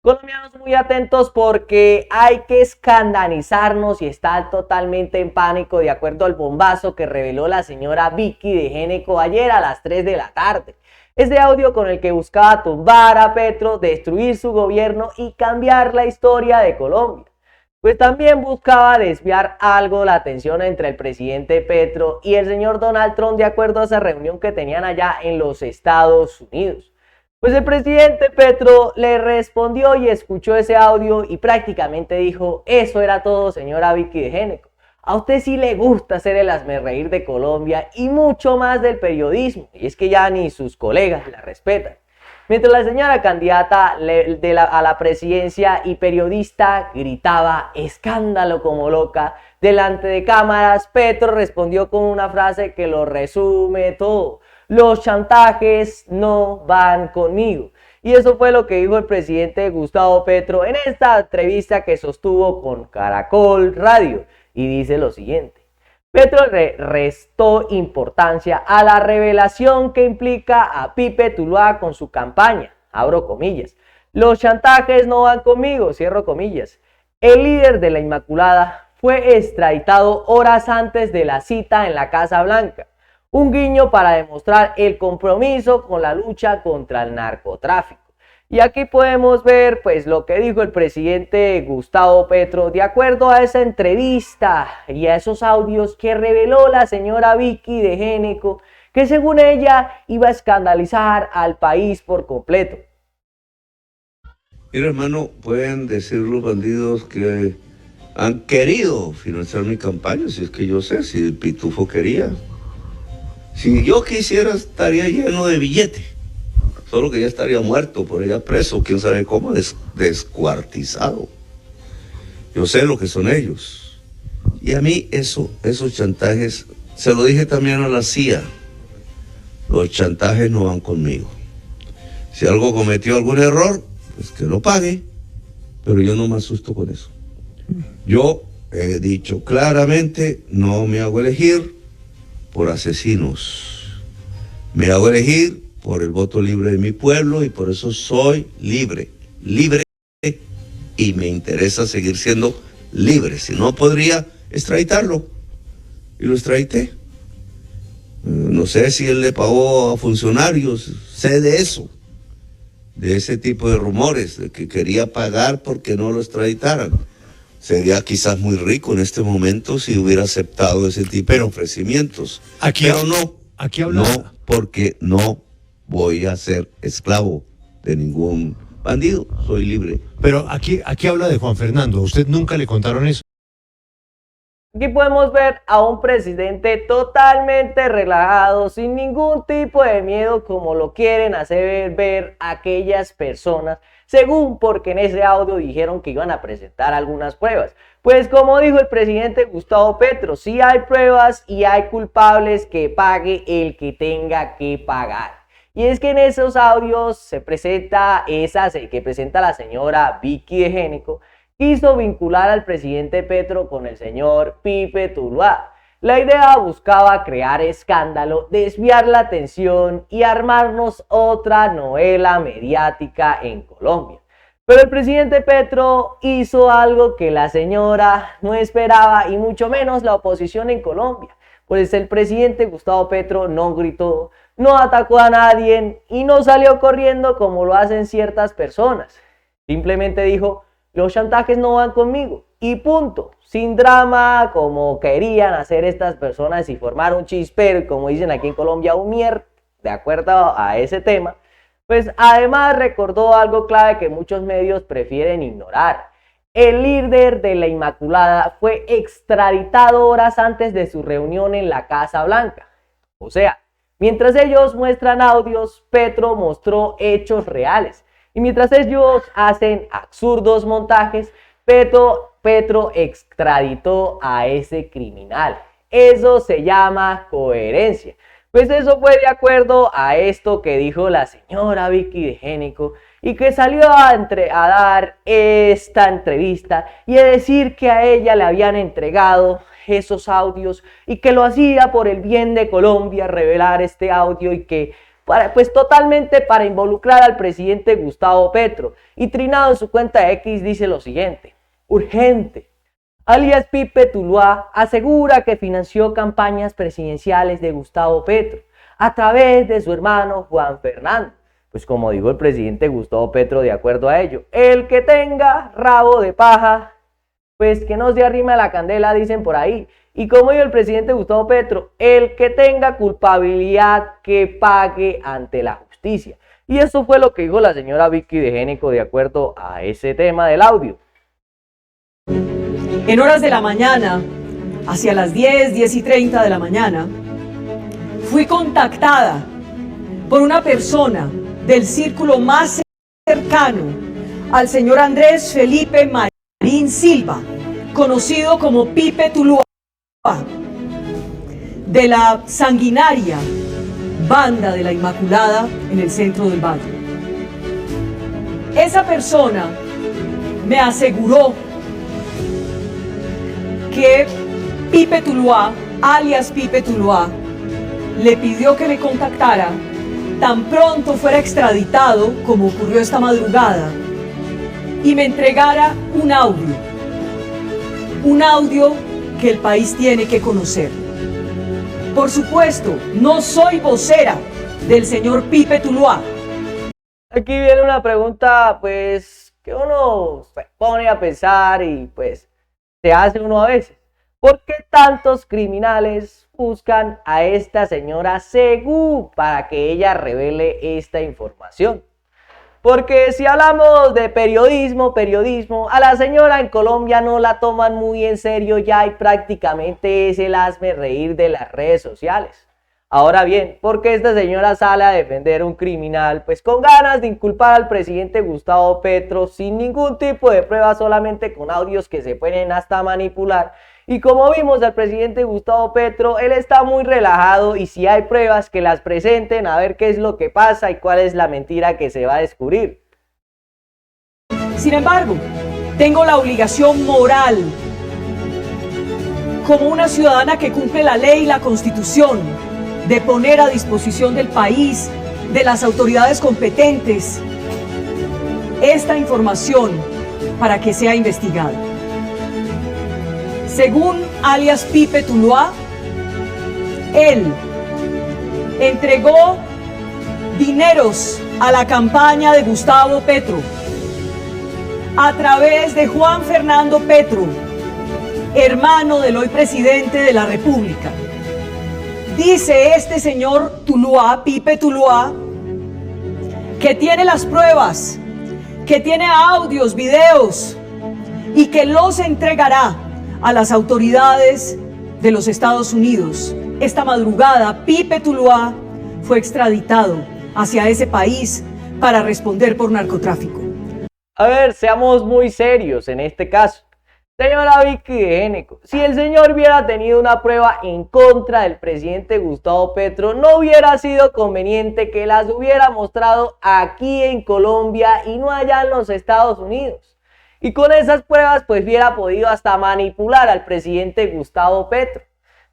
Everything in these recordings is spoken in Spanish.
Colombianos muy atentos porque hay que escandalizarnos y estar totalmente en pánico de acuerdo al bombazo que reveló la señora Vicky de Géneco ayer a las 3 de la tarde. Este audio con el que buscaba tumbar a Petro, destruir su gobierno y cambiar la historia de Colombia. Pues también buscaba desviar algo la atención entre el presidente Petro y el señor Donald Trump de acuerdo a esa reunión que tenían allá en los Estados Unidos. Pues el presidente Petro le respondió y escuchó ese audio y prácticamente dijo: eso era todo, señora Vicky de Géneco. A usted sí le gusta ser el hazmerreír de Colombia y mucho más del periodismo, y es que ya ni sus colegas la respetan. Mientras la señora candidata a la presidencia y periodista gritaba escándalo como loca delante de cámaras, Petro respondió con una frase que lo resume todo: los chantajes no van conmigo. Y eso fue lo que dijo el presidente Gustavo Petro en esta entrevista que sostuvo con Caracol Radio. Y dice lo siguiente: Petro restó importancia a la revelación que implica a Pipe Tuluá con su campaña, abro comillas. Los chantajes no van conmigo, cierro comillas. El líder de la Inmaculada fue extraditado horas antes de la cita en la Casa Blanca. Un guiño para demostrar el compromiso con la lucha contra el narcotráfico. Y aquí podemos ver pues lo que dijo el presidente Gustavo Petro de acuerdo a esa entrevista y a esos audios que reveló la señora Vicky de Géneco, que según ella iba a escandalizar al país por completo. Mira, hermano, pueden decir los bandidos que han querido financiar mi campaña, si es que yo sé, si el pitufo quería. Si yo quisiera, estaría lleno de billetes. Solo que ya estaría muerto, por allá preso, quién sabe cómo, descuartizado. Yo sé lo que son ellos. Y a mí esos chantajes, se lo dije también a la CIA, los chantajes no van conmigo. Si algo cometió algún error, pues que lo pague, pero yo no me asusto con eso. Yo he dicho claramente, no me hago elegir por asesinos. Me hago elegir por el voto libre de mi pueblo y por eso soy libre y me interesa seguir siendo libre. Si no, podría extraditarlo y lo extradité. No sé si él le pagó a funcionarios, sé de eso, de ese tipo de rumores, de que quería pagar porque no lo extraditaran. Sería quizás muy rico en este momento si hubiera aceptado ese tipo de ofrecimientos. Pero no, porque no voy a ser esclavo de ningún bandido, soy libre. Pero aquí habla de Juan Fernando, ¿a usted nunca le contaron eso? Aquí podemos ver a un presidente totalmente relajado, sin ningún tipo de miedo, como lo quieren hacer ver aquellas personas, según porque en ese audio dijeron que iban a presentar algunas pruebas. Pues como dijo el presidente Gustavo Petro, sí hay pruebas y hay culpables, que pague el que tenga que pagar. Y es que en esos audios se presenta que presenta la señora Vicky de Géneco, quiso vincular al presidente Petro con el señor Pipe Tuluá. La idea buscaba crear escándalo, desviar la atención y armarnos otra novela mediática en Colombia. Pero el presidente Petro hizo algo que la señora no esperaba y mucho menos la oposición en Colombia. Pues el presidente Gustavo Petro no gritó, no atacó a nadie y no salió corriendo como lo hacen ciertas personas. Simplemente dijo: los chantajes no van conmigo y punto, sin drama como querían hacer estas personas y formar un chispero y, como dicen aquí en Colombia, un de acuerdo a ese tema. Pues además recordó algo clave que muchos medios prefieren ignorar: el líder de la Inmaculada fue extraditado horas antes de su reunión en la Casa Blanca. O sea, mientras ellos muestran audios, Petro mostró hechos reales. Y mientras ellos hacen absurdos montajes, Petro extraditó a ese criminal. Eso se llama coherencia. Pues eso fue de acuerdo a esto que dijo la señora Vicky de Géneco y que salió a dar esta entrevista y a decir que a ella le habían entregado esos audios y que lo hacía por el bien de Colombia revelar este audio y que pues totalmente para involucrar al presidente Gustavo Petro. Y Trinado en su cuenta de X dice lo siguiente: urgente. Alias Pipe Tuluá asegura que financió campañas presidenciales de Gustavo Petro a través de su hermano Juan Fernando. Pues como dijo el presidente Gustavo Petro, de acuerdo a ello, el que tenga rabo de paja, pues que no se arrime a la candela, dicen por ahí. Y como dijo el presidente Gustavo Petro, el que tenga culpabilidad que pague ante la justicia. Y eso fue lo que dijo la señora Vicky de Génico de acuerdo a ese tema del audio. En horas de la mañana, hacia las 10:30 de la mañana, fui contactada por una persona del círculo más cercano al señor Andrés Felipe Marín Silva, conocido como Pipe Tuluá, de la sanguinaria Banda de la Inmaculada en el centro del Valle. Esa persona me aseguró que Pipe Tuluá, alias Pipe Tuluá, le pidió que me contactara tan pronto fuera extraditado, como ocurrió esta madrugada, y me entregara un audio que el país tiene que conocer. Por supuesto, no soy vocera del señor Pipe Tuluá. Aquí viene una pregunta, pues, que uno se pone a pensar y pues se hace uno a veces. ¿Por qué tantos criminales buscan a esta señora Segú para que ella revele esta información? Porque si hablamos de periodismo, a la señora en Colombia no la toman muy en serio ya y prácticamente es el hazme reír de las redes sociales. Ahora bien, ¿por qué esta señora sale a defender a un criminal? Pues con ganas de inculpar al presidente Gustavo Petro sin ningún tipo de prueba, solamente con audios que se pueden hasta manipular. Y como vimos al presidente Gustavo Petro, él está muy relajado y si hay pruebas que las presenten a ver qué es lo que pasa y cuál es la mentira que se va a descubrir. Sin embargo, tengo la obligación moral, como una ciudadana que cumple la ley y la Constitución, de poner a disposición del país, de las autoridades competentes, esta información para que sea investigada. Según alias Pipe Tuluá, él entregó dineros a la campaña de Gustavo Petro a través de Juan Fernando Petro, hermano del hoy presidente de la República. Dice este señor Tuluá, Pipe Tuluá, que tiene las pruebas, que tiene audios, videos y que los entregará a las autoridades de los Estados Unidos. Esta madrugada, Pipe Tuluá fue extraditado hacia ese país para responder por narcotráfico. A ver, seamos muy serios en este caso. Señora Vicky de Génico, si el señor hubiera tenido una prueba en contra del presidente Gustavo Petro, no hubiera sido conveniente que las hubiera mostrado aquí en Colombia y no allá en los Estados Unidos. Y con esas pruebas pues hubiera podido hasta manipular al presidente Gustavo Petro.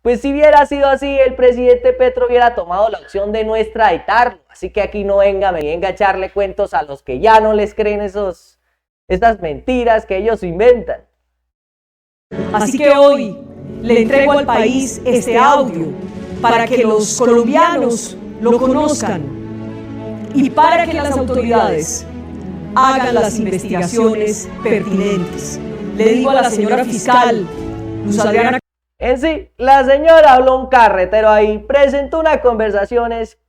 Pues si hubiera sido así, el presidente Petro hubiera tomado la opción de no extraditarlo. Así que aquí no venga a echarle cuentos a los que ya no les creen estas mentiras que ellos inventan. Así que hoy le entrego al país este audio para que los colombianos lo conozcan y para que las autoridades hagan las investigaciones pertinentes. Le digo a la señora fiscal Luz Adriana. En sí, la señora habló un carretero ahí, presentó unas conversaciones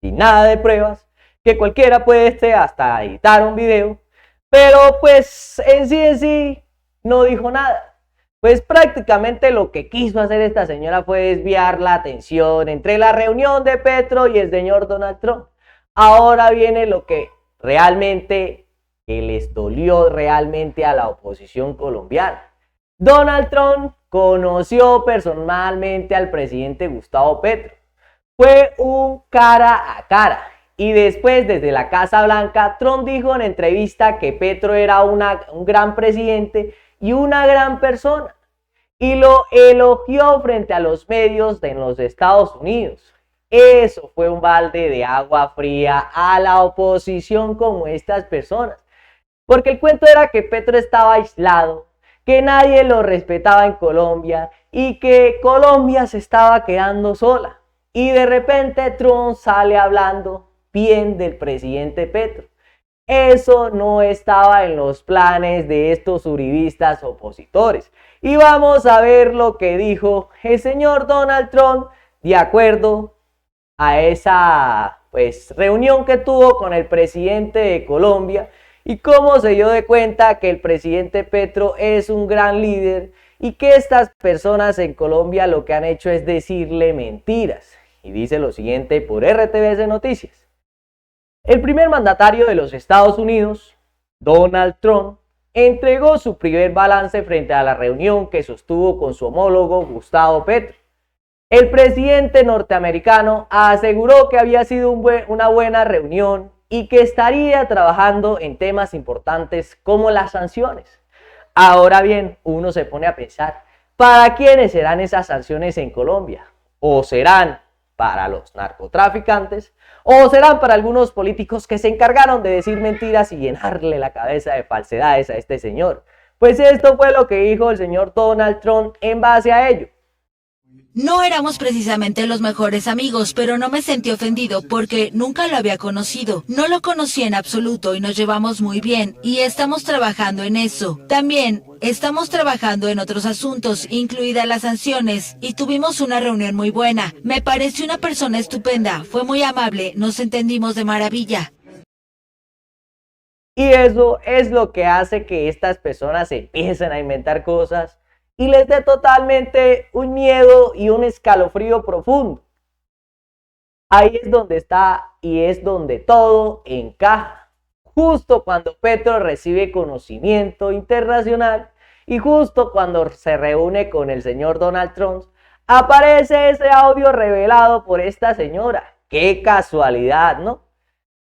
sin nada de pruebas, que cualquiera puede hasta editar un video, pero pues en sí no dijo nada. Pues prácticamente lo que quiso hacer esta señora fue desviar la atención entre la reunión de Petro y el señor Donald Trump. Ahora viene lo que realmente les dolió realmente a la oposición colombiana. Donald Trump conoció personalmente al presidente Gustavo Petro. Fue un cara a cara. Y después, desde la Casa Blanca, Trump dijo en entrevista que Petro era un gran presidente y una gran persona. Y lo elogió frente a los medios en los Estados Unidos. Eso fue un balde de agua fría a la oposición como estas personas. Porque el cuento era que Petro estaba aislado, que nadie lo respetaba en Colombia y que Colombia se estaba quedando sola. Y de repente Trump sale hablando bien del presidente Petro. Eso no estaba en los planes de estos uribistas opositores. Y vamos a ver lo que dijo el señor Donald Trump de acuerdo a esa reunión que tuvo con el presidente de Colombia y cómo se dio de cuenta que el presidente Petro es un gran líder y que estas personas en Colombia lo que han hecho es decirle mentiras. Y dice lo siguiente por RTBC Noticias. El primer mandatario de los Estados Unidos, Donald Trump, entregó su primer balance frente a la reunión que sostuvo con su homólogo Gustavo Petro. El presidente norteamericano aseguró que había sido una buena reunión y que estaría trabajando en temas importantes como las sanciones. Ahora bien, uno se pone a pensar, ¿para quiénes serán esas sanciones en Colombia? ¿O serán para los narcotraficantes? ¿O serán para algunos políticos que se encargaron de decir mentiras y llenarle la cabeza de falsedades a este señor? Pues esto fue lo que dijo el señor Donald Trump en base a ello. No éramos precisamente los mejores amigos, pero no me sentí ofendido porque nunca lo había conocido. No lo conocí en absoluto y nos llevamos muy bien y estamos trabajando en eso. También estamos trabajando en otros asuntos, incluidas las sanciones, y tuvimos una reunión muy buena. Me pareció una persona estupenda, fue muy amable, nos entendimos de maravilla. Y eso es lo que hace que estas personas empiecen a inventar cosas y les dé totalmente un miedo y un escalofrío profundo. Ahí es donde está y es donde todo encaja. Justo cuando Petro recibe conocimiento internacional y justo cuando se reúne con el señor Donald Trump, aparece ese audio revelado por esta señora. ¡Qué casualidad!, ¿no?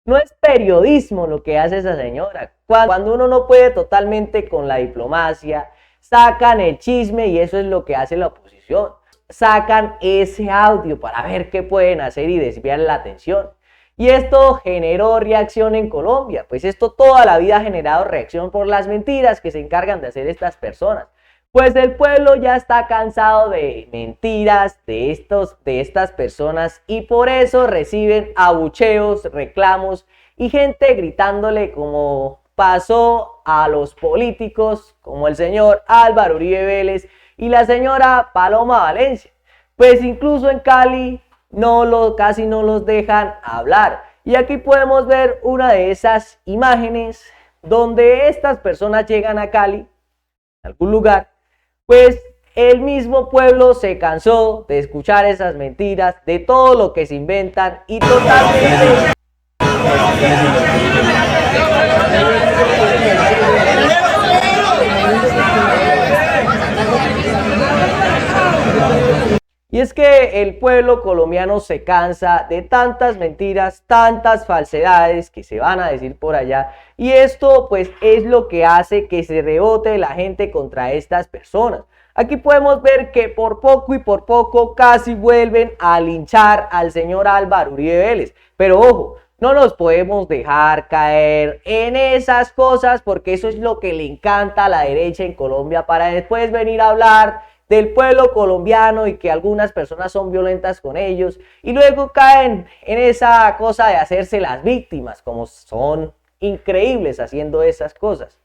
No es periodismo lo que hace esa señora. Cuando uno no puede totalmente con la diplomacia, sacan el chisme y eso es lo que hace la oposición. Sacan ese audio para ver qué pueden hacer y desviar la atención. Y esto generó reacción en Colombia. Pues esto toda la vida ha generado reacción por las mentiras que se encargan de hacer estas personas. Pues el pueblo ya está cansado de mentiras de estas personas y por eso reciben abucheos, reclamos y gente gritándole como pasó a los políticos como el señor Álvaro Uribe Vélez y la señora Paloma Valencia. Pues incluso en Cali casi no los dejan hablar. Y aquí podemos ver una de esas imágenes donde estas personas llegan a Cali, en algún lugar, pues el mismo pueblo se cansó de escuchar esas mentiras, de todo lo que se inventan y totalmente... Y es que el pueblo colombiano se cansa de tantas mentiras, tantas falsedades que se van a decir por allá. Y esto pues es lo que hace que se rebote la gente contra estas personas. Aquí podemos ver que por poco y por poco casi vuelven a linchar al señor Álvaro Uribe Vélez. Pero ojo, no nos podemos dejar caer en esas cosas porque eso es lo que le encanta a la derecha en Colombia para después venir a hablar del pueblo colombiano y que algunas personas son violentas con ellos y luego caen en esa cosa de hacerse las víctimas, como son increíbles haciendo esas cosas.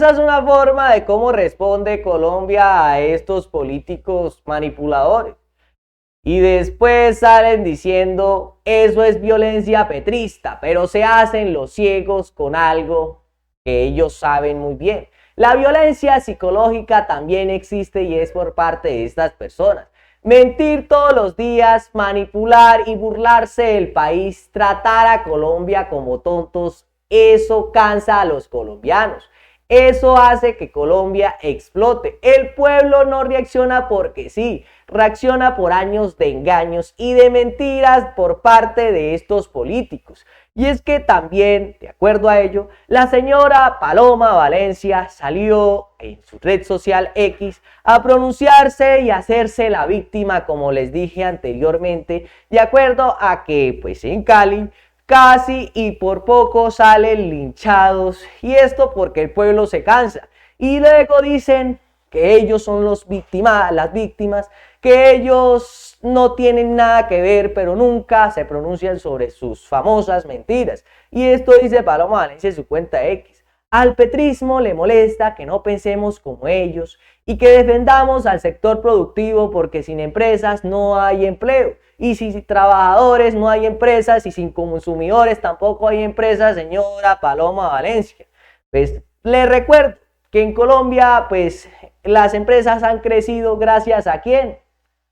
esa es una forma de cómo responde Colombia a estos políticos manipuladores. Y después salen diciendo, eso es violencia petrista, pero se hacen los ciegos con algo que ellos saben muy bien. La violencia psicológica también existe y es por parte de estas personas. Mentir todos los días, manipular y burlarse del país, tratar a Colombia como tontos, eso cansa a los colombianos. Eso hace que Colombia explote. El pueblo no reacciona porque sí, reacciona por años de engaños y de mentiras por parte de estos políticos. Y es que también, de acuerdo a ello, la señora Paloma Valencia salió en su red social X a pronunciarse y hacerse la víctima, como les dije anteriormente, de acuerdo a que pues en Cali casi y por poco salen linchados, y esto porque el pueblo se cansa y luego dicen que ellos son las víctimas, que ellos no tienen nada que ver, pero nunca se pronuncian sobre sus famosas mentiras. Y esto dice Paloma Valencia en su cuenta X. Al petrismo le molesta que no pensemos como ellos y que defendamos al sector productivo, porque sin empresas no hay empleo. Y sin trabajadores no hay empresas, y sin consumidores tampoco hay empresas, señora Paloma Valencia. Pues le recuerdo que en Colombia pues las empresas han crecido gracias a ¿quién?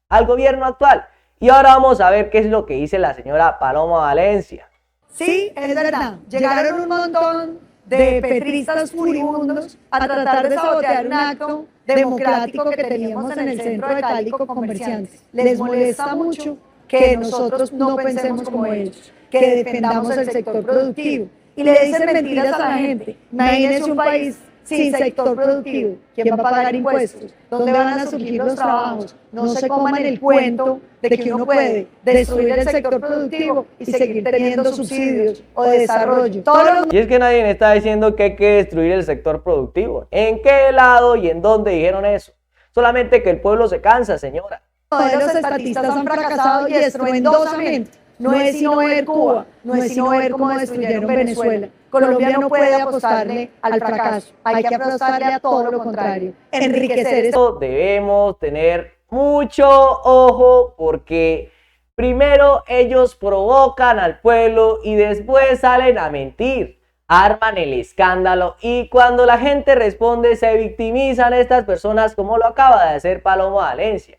Al gobierno actual. Y ahora vamos a ver qué es lo que dice la señora Paloma Valencia. Sí, es verdad. Llegaron un montón de petristas furibundos a tratar de sabotear un acto democrático que teníamos en el centro de Cali con comerciantes. Les molesta mucho que nosotros no pensemos como ellos, que defendamos el sector productivo. Y le dicen mentiras a la gente. Imagínense un país sin sector productivo. ¿Quién va a pagar impuestos? ¿Dónde van a surgir los trabajos? No se coman el cuento de que uno puede destruir el sector productivo y seguir teniendo subsidios o desarrollo. Y es que nadie está diciendo que hay que destruir el sector productivo. ¿En qué lado y en dónde dijeron eso? Solamente que el pueblo se cansa, señora. Los modelos estatistas han fracasado y estruendosamente. No es sino ver Cuba, no es sino ver cómo destruyeron Venezuela. Colombia no puede apostarle al fracaso, hay que apostarle a todo lo contrario, enriquecer. Esto debemos tener mucho ojo, porque primero ellos provocan al pueblo y después salen a mentir, arman el escándalo, y cuando la gente responde se victimizan estas personas, como lo acaba de hacer Paloma Valencia.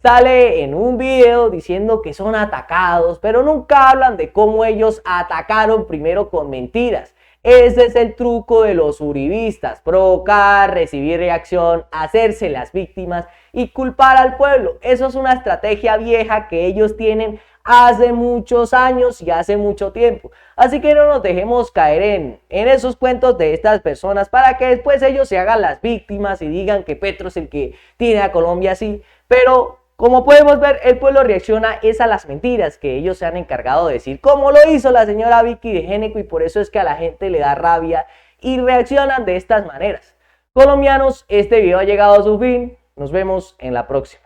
Sale en un video diciendo que son atacados, pero nunca hablan de cómo ellos atacaron primero con mentiras. Ese es el truco de los uribistas: provocar, recibir reacción, hacerse las víctimas y culpar al pueblo. Eso es una estrategia vieja que ellos tienen hace muchos años y hace mucho tiempo. Así que no nos dejemos caer en esos cuentos de estas personas para que después ellos se hagan las víctimas y digan que Petro es el que tiene a Colombia así. Pero como podemos ver, el pueblo reacciona es a las mentiras que ellos se han encargado de decir, como lo hizo la señora Vicky de Géneco, y por eso es que a la gente le da rabia y reaccionan de estas maneras. Colombianos, este video ha llegado a su fin. Nos vemos en la próxima.